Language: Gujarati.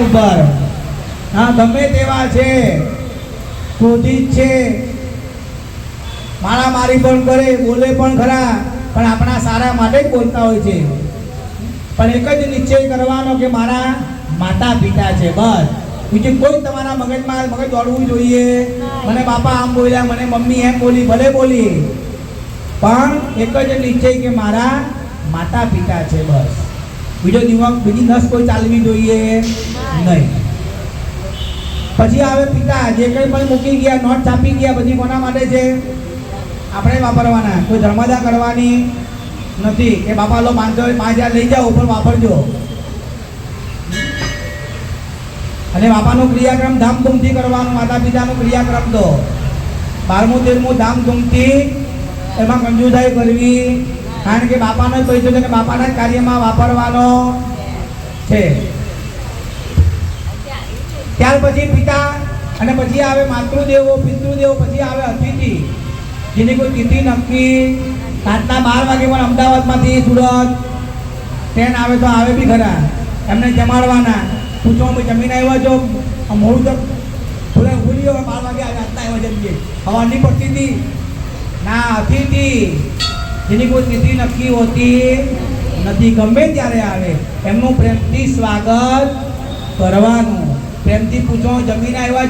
ઉપર હા ગમે તેવા છે, ક્રોધિત છે, મારામારી પણ કરે, બોલે પણ ખરા, પણ આપણા સારા માટે જ બોલતા હોય છે. પણ એક જ નિશ્ચય કરવાનો કે મારા માતા પિતા છે, બસ. બીજું કોઈ તમારા મગજમાં મગજ દોડવું જોઈએ મને બાપા આમ બોલ્યા, મને મમ્મી એમ બોલી, ભલે બોલી, પણ એક જ નિશ્ચય કે મારા માતા પિતા છે, બસ. બીજો દિમાગ બીજી નસ કોઈ ચાલવી જોઈએ નહીં. પછી આવે પિતા, જે કંઈ પણ મૂકી ગયા, નોટ છાપી ગયા, બધી કોના માટે છે? આપણે વાપરવાના. કોઈ ધર્મદા કરવાની નથી કે બાપા લો 5,000 લઈ જાઓ પણ વાપરજો. અને બાપાનો ક્રિયાક્રમ ધામધૂમથી કરવાનો, માતા પિતાનો ક્રિયાક્રમ તો 12મું 13મું ધામધૂમથી, એમાં કંજુસાઈ કરવી, કારણ કે બાપાનો જ પૈસો છે કે બાપાના જ કાર્યમાં વાપરવાનો છે. ત્યાર પછી પિતા, અને પછી આવે માતૃદેવો, પિતૃદેવો, પછી આવે અતિથિ, જેની કોઈ તિથિ નક્કી. રાતના 12 વાગે પણ અમદાવાદમાંથી સુરત ટ્રેન આવે તો આવે બી ખરા, એમને જમાડવાના. પૂછો જમીન આવ્યા છો? મોડું તો ભૂલી ગયો, 12 વાગે રાતના આવ્યા જમીએ, હવા નહીં પડતી હતી ના. અતિથિ, જેની કોઈ તિથિ નક્કી હોતી નથી, ગમે ત્યારે આવે, એમનું પ્રેમથી સ્વાગત કરવાનું. પ્રેમથી પૂછો જમીન આવ્યા